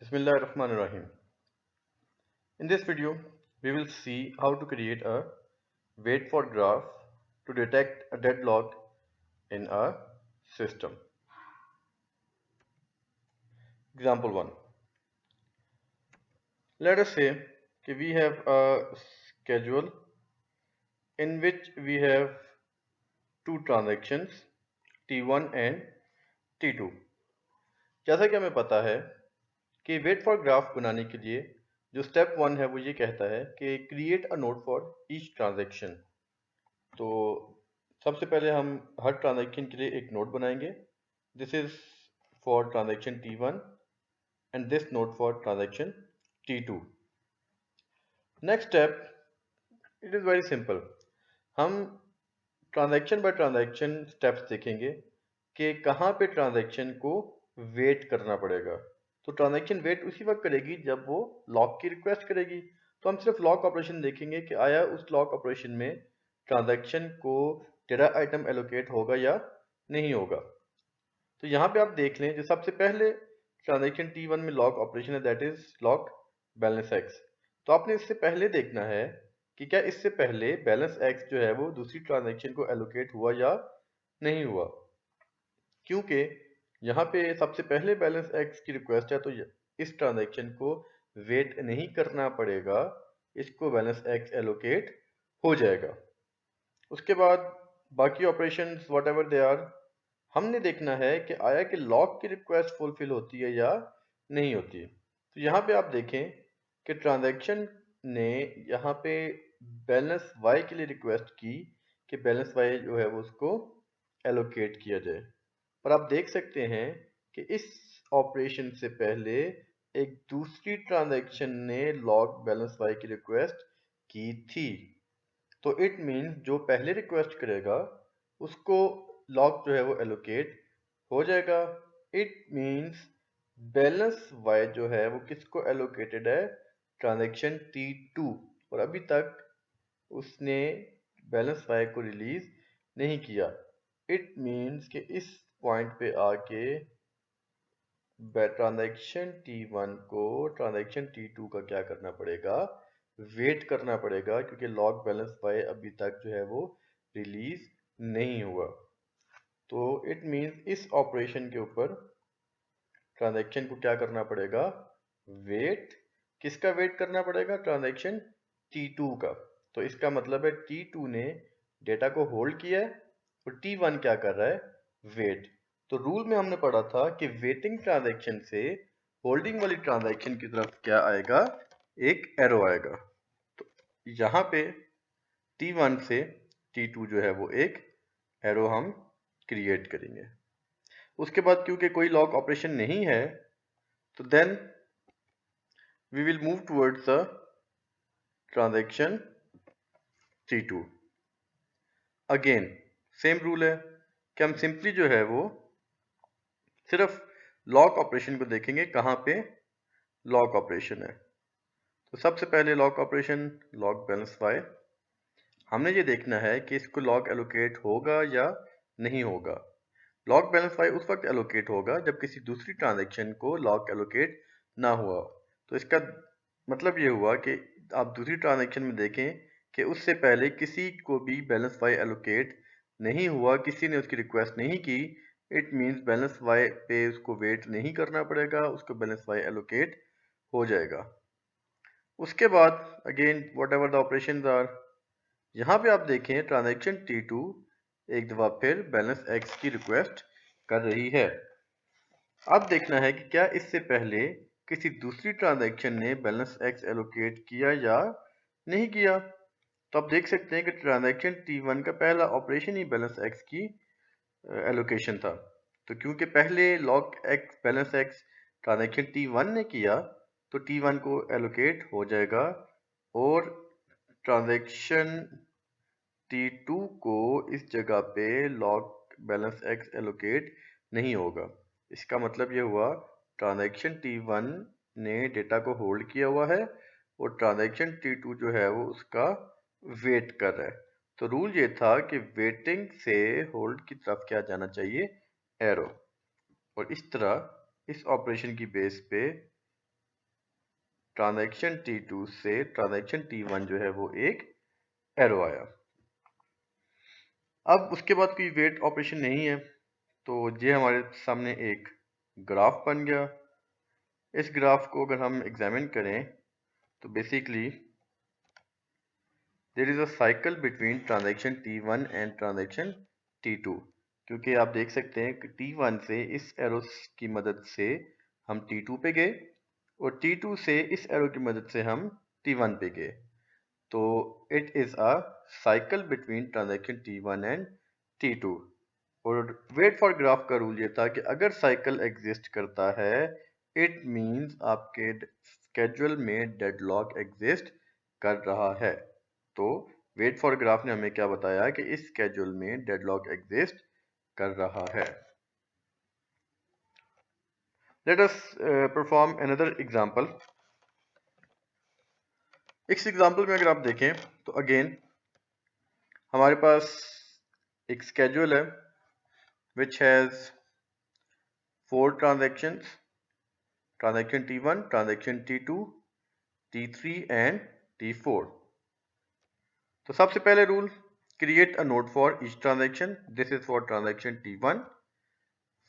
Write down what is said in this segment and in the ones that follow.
Bismillahirrahmanirrahim. In this video, we will see how to create a wait for graph to detect a deadlock in a system. Example 1. Let us say that we have a schedule in which we have two transactions T1 and T2. जैसा कि हमें पता है कि wait for graph बनाने के लिए जो स्टेप 1 है वो ये कहता है कि create a node for each transaction. तो सबसे पहले हम हर ट्रांजैक्शन के लिए एक नोड बनाएंगे। This is for transaction T1 and this node for transaction T2। Next step, it is very simple. हम ट्रांजैक्शन बाय ट्रांजैक्शन स्टेप्स देखेंगे कि कहाँ पे ट्रांजैक्शन को वेट करना पड़ेगा। तो ट्रांजैक्शन वेट उसी वक्त करेगी जब वो लॉक की रिक्वेस्ट करेगी। तो हम सिर्फ लॉक ऑपरेशन देखेंगे कि आया उस लॉक ऑपरेशन में ट्रांजैक्शन को डेटा आइटम एलोकेट होगा या नहीं होगा। तो यहाँ पे आप देख लें, जो सबसे पहले ट्रांजैक्शन T1 में लॉक ऑपरेशन है, that is lock balance x. तो आपने इससे पहले देखना है कि क्या इससे पहले बैलेंस एक्स जो है वो दूसरी ट्रांजैक्शन को एलोकेट हुआ या नहीं हुआ। क्योंकि यहाँ पे सबसे पहले बैलेंस एक्स की रिक्वेस्ट है, तो इस ट्रांजैक्शन को वेट नहीं करना पड़ेगा, इसको बैलेंस एक्स एलोकेट हो जाएगा। उसके बाद बाकी operations whatever they are, हमने देखना है कि आया कि लॉक की रिक्वेस्ट फुलफिल होती है या नहीं होती। तो यहाँ पे आप देखें कि ट्रांजैक्शन ने यहाँ पे बैलेंस वाई के लिए रिक्वेस्ट की कि बैलेंस वाई जो है वो उसको एलोकेट किया जाए। पर आप देख सकते हैं कि इस ऑपरेशन से पहले एक दूसरी ट्रांजैक्शन ने लॉक बैलेंस वाई की रिक्वेस्ट की थी। तो इट मीन्स जो पहले रिक्वेस्ट करेगा उसको लॉक जो है वो एलोकेट हो जाएगा। इट मीन्स बैलेंस वाई जो है वो किसको एलोकेटेड है, ट्रांजैक्शन T2, और अभी तक उसने बैलेंस वाई को रिलीज नहीं किया। इट मीन्स कि इस पॉइंट पे आके ट्रांजैक्शन T1 को ट्रांजैक्शन T2 का क्या करना पड़ेगा, वेट करना पड़ेगा, क्योंकि लॉक बैलेंस वाई अभी तक जो है वो रिलीज नहीं हुआ। तो इट मीन्स इस ऑपरेशन के ऊपर ट्रांजैक्शन को क्या करना पड़ेगा, वेट। किसका वेट करना पड़ेगा, ट्रांजैक्शन T2 का। तो इसका मतलब है T2 ने डेटा को होल्ड किया है और T1 क्या कर रहा है, वेट। तो रूल में हमने पढ़ा था कि वेटिंग ट्रांजैक्शन से होल्डिंग वाली ट्रांजैक्शन की तरफ क्या आएगा, एक एरो आएगा। तो यहाँ पे T1 से T2 जो है वो एक एरो हम क्रिएट करेंगे। उसके बाद क्योंकि कोई लॉक ऑपरेशन नहीं है, तो then we will move towards the transaction T2। Again same rule है कि हम सिंपली जो है वो सिर्फ लॉक ऑपरेशन को देखेंगे, कहाँ पे लॉक ऑपरेशन है। तो सबसे पहले lock operation lock balance Y, हमने ये देखना है कि इसको लॉक एलोकेट होगा या नहीं होगा। लॉक बैलेंस वाई उस वक्त एलोकेट होगा जब किसी दूसरी ट्रांजैक्शन को लॉक एलोकेट ना हुआ। तो इसका मतलब ये हुआ कि आप दूसरी ट्रांजैक्शन में देखें कि उससे पहले किसी को भी बैलेंस वाई एलोकेट नहीं हुआ, किसी ने उसकी रिक्वेस्ट नहीं की। इट मीन्स बैलेंस वाई पे उसको वेट नहीं करना पड़ेगा, उसको बैलेंस वाई एलोकेट हो जाएगा। उसके बाद again whatever the operation are, यहाँ पे आप देखें ट्रांजैक्शन T2 एक दफ़ा फिर बैलेंस एक्स की रिक्वेस्ट कर रही है। अब देखना है कि क्या इससे पहले किसी दूसरी ट्रांजैक्शन ने बैलेंस एक्स एलोकेट किया या नहीं किया। तो आप देख सकते हैं कि ट्रांजैक्शन T1 का पहला ऑपरेशन ही बैलेंस एक्स की एलोकेशन था। तो क्योंकि पहले lock x balance x transaction T1 ने किया, तो T1 को एलोकेट हो जाएगा और ट्रांजैक्शन T2 को इस जगह पे लॉक बैलेंस एक्स एलोकेट नहीं होगा। इसका मतलब ये हुआ ट्रांजैक्शन T1 ने डेटा को होल्ड किया हुआ है और ट्रांजैक्शन T2 जो है वो उसका वेट कर रहा है। तो रूल ये था कि वेटिंग से होल्ड की तरफ क्या जाना चाहिए, एरो। और इस तरह इस ऑपरेशन की बेस पे ट्रांजैक्शन T2 से ट्रांजैक्शन T1 जो है वो एक एरो आया। अब उसके बाद कोई वेट ऑपरेशन नहीं है, तो ये हमारे सामने एक ग्राफ बन गया। इस ग्राफ को अगर हम एग्जामिन करें तो basically there is a cycle between transaction T1 and transaction T2, क्योंकि आप देख सकते हैं कि T1 से इस एरो की मदद से हम T2 पे गए और T2 से इस एरो की मदद से हम T1 पे गए। तो it is a cycle between transaction T1 and T2। और वेट फॉर ग्राफ का रूल ये था कि अगर साइकिल एग्जिस्ट करता है इट मींस आपके स्केड्यूल में डेडलॉक एग्जिस्ट कर रहा है। तो वेट फॉर ग्राफ ने हमें क्या बताया कि इस स्केड्यूल में डेडलॉक एग्जिस्ट कर रहा है। Let us perform another example. इस एग्जांपल में अगर आप देखें तो अगेन हमारे पास एक स्केड्यूल है which has 4 transactions, transaction T1, transaction T2, T3 and T4। तो सबसे पहले rule, create a node for each transaction. This is for transaction T1,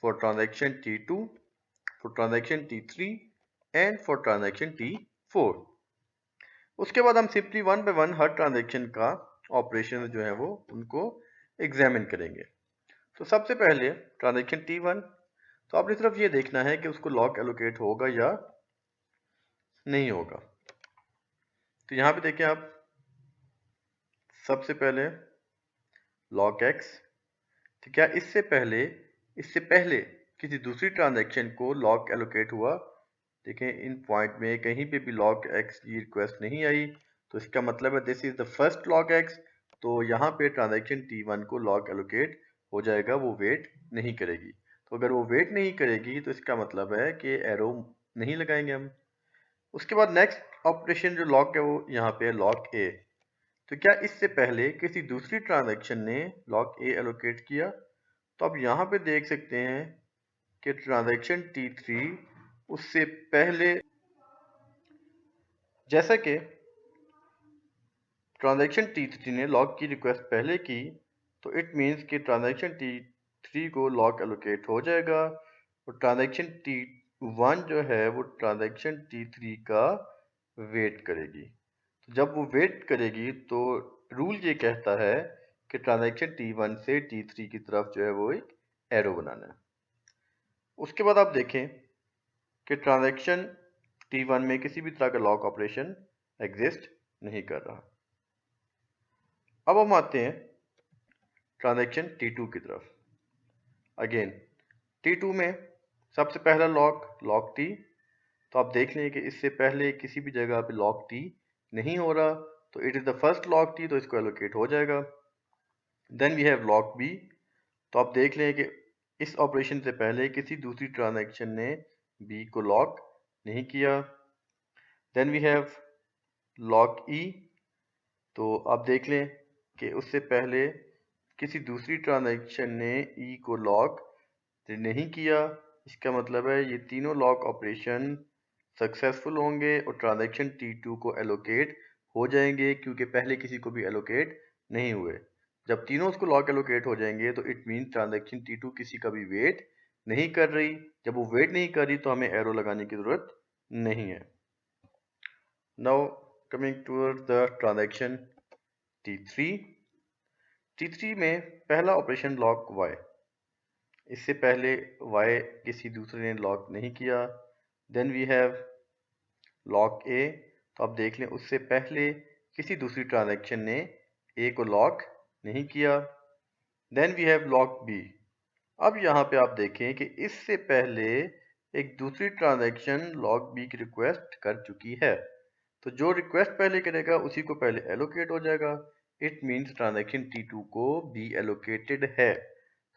for transaction T2, for transaction T3 and for transaction T4। उसके बाद हम simply one by one her transaction का operation जो है वो उनको एग्जामिन करेंगे। तो सबसे पहले ट्रांजेक्शन T1, तो आपने सिर्फ ये देखना है कि उसको लॉक एलोकेट होगा या नहीं होगा। तो यहां पे देखिए आप, सबसे पहले लॉक एक्स, तो क्या इससे पहले किसी दूसरी ट्रांजैक्शन को लॉक एलोकेट हुआ? देखें इन पॉइंट में कहीं पे भी लॉक एक्स की रिक्वेस्ट नहीं आई, तो इसका मतलब है this is the first lock x. तो यहाँ पे ट्रांजैक्शन T1 को लॉक एलोकेट हो जाएगा, वो वेट नहीं करेगी। तो अगर वो वेट नहीं करेगी तो इसका मतलब है कि एरो नहीं लगाएंगे हम। उसके बाद नेक्स्ट ऑपरेशन जो लॉक है वो यहाँ पे है लॉक ए। तो क्या इससे पहले किसी दूसरी ट्रांजैक्शन ने लॉक ए एलोकेट किया? तो आप यहाँ पे देख सकते हैं कि ट्रांजैक्शन T3 उससे पहले, जैसा कि ट्रांजैक्शन T3 ने लॉक की रिक्वेस्ट पहले की, तो इट मीन्स कि ट्रांजैक्शन T3 को लॉक एलोकेट हो जाएगा और ट्रांजैक्शन T1 जो है वो ट्रांजैक्शन T3 का वेट करेगी। तो जब वो वेट करेगी तो रूल ये कहता है कि ट्रांजैक्शन T1 से T3 की तरफ जो है वो एक एरो बनाना है। उसके बाद आप देखें कि ट्रांजैक्शन T1 में किसी भी तरह का लॉक ऑपरेशन एग्जिस्ट नहीं कर रहा। अब हम आते हैं ट्रांजैक्शन T2 की तरफ। अगेन T2 में सबसे पहला लॉक T, तो आप देख लें कि इससे पहले किसी भी जगह पे लॉक T नहीं हो रहा, तो it is the first lock T, तो इसको एलोकेट हो जाएगा। Then we have lock B, तो आप देख लें कि इस ऑपरेशन से पहले किसी दूसरी ट्रांजैक्शन ने B को लॉक नहीं किया। Then we have lock E, तो आप देख लें कि उससे पहले किसी दूसरी ट्रांजैक्शन ने E को लॉक नहीं किया। इसका मतलब है ये तीनों लॉक ऑपरेशन सक्सेसफुल होंगे और ट्रांजैक्शन T2 को एलोकेट हो जाएंगे, क्योंकि पहले किसी को भी एलोकेट नहीं हुए। जब तीनों उसको लॉक एलोकेट हो जाएंगे तो इट मीन ट्रांजैक्शन T2 किसी का भी वेट नहीं कर रही। जब वो वेट नहीं कर रही तो हमें एरो लगाने की जरूरत नहीं है। Now coming towards the transaction T3। T3 में पहला ऑपरेशन लॉक Y, इससे पहले Y किसी दूसरे ने लॉक नहीं किया। Then we have lock A, तो आप देख लें उससे पहले किसी दूसरी ट्रांजैक्शन ने A को लॉक नहीं किया। Then we have lock B। अब यहाँ पे आप देखें कि इससे पहले एक दूसरी ट्रांजैक्शन लॉक B की रिक्वेस्ट कर चुकी है, तो जो रिक्वेस्ट पहले करेगा उसी को पहले एलोकेट हो जाएगा। इट मीन्स ट्रांजैक्शन T2 को B एलोकेटेड है,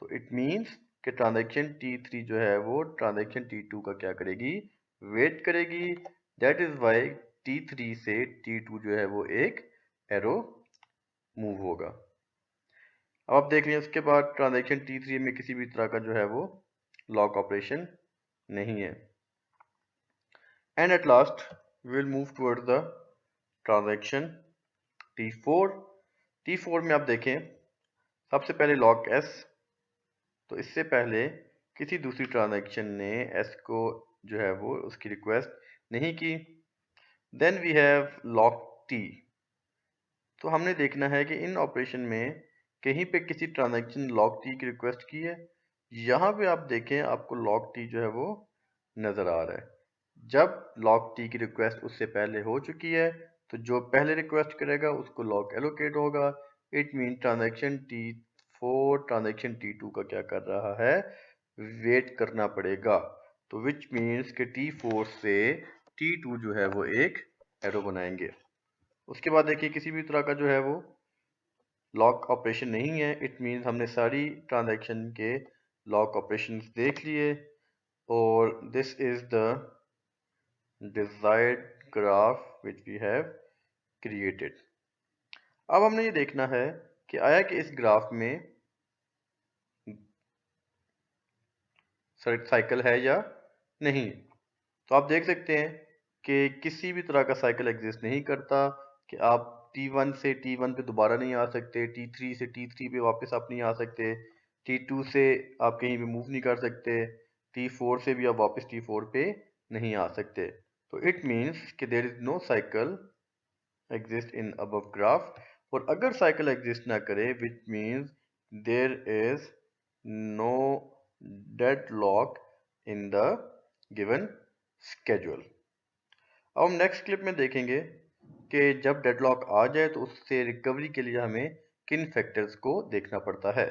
तो इट मीन्स कि ट्रांजैक्शन T3 जो है वो ट्रांजैक्शन T2 का क्या करेगी? वेट करेगी। दैट इज वाई T3 से T2 जो है वो एक एरो मूव होगा। अब आप देख लें उसके बाद ट्रांजैक्शन T3 में किसी भी तरह का जो है वो लॉक ऑपरेशन नहीं है। And at last we will move towards the transaction T4। T4 में आप देखें सबसे पहले log S, तो इससे पहले किसी दूसरी ट्रांजैक्शन ने S को जो है वो उसकी रिक्वेस्ट नहीं की। Then we have log T, तो हमने देखना है कि इन ऑपरेशन में कहीं पे किसी ट्रांजैक्शन log T की रिक्वेस्ट की है। यहाँ पे आप देखें आपको log T जो है वो नज़र आ रहा है। जब log T की रिक्वेस्ट उससे पहले हो चुकी है तो जो पहले रिक्वेस्ट करेगा उसको log एलोकेट होगा। It mean transaction T4 transaction T2 का क्या कर रहा है, वेट करना पड़ेगा। तो विच मीन्स कि T4 से T2 जो है वो एक एरो बनाएंगे। उसके बाद देखिए किसी भी तरह का जो है वो लॉक ऑपरेशन नहीं है। इट मीन्स हमने सारी ट्रांजैक्शन के लॉक ऑपरेशंस देख लिए और this is the desired graph which we have created. अब हमने ये देखना है कि आया कि इस ग्राफ में साइकिल है या नहीं। तो आप देख सकते हैं कि किसी भी तरह का साइकिल एग्जिस्ट नहीं करता कि आप T1 से T1 पे दोबारा नहीं आ सकते, T3 से T3 पे वापस आप नहीं आ सकते, T2 से आप कहीं भी मूव नहीं कर सकते, T4 से भी आप वापस T4 पे नहीं आ सकते। तो इट मीन्स कि there is no cycle exist in above graph. और अगर साइकिल एग्जिस्ट ना करे which means there is no deadlock in the given schedule. अब हम नेक्स्ट क्लिप में देखेंगे कि जब डेडलॉक आ जाए तो उससे रिकवरी के लिए हमें किन फैक्टर्स को देखना पड़ता है।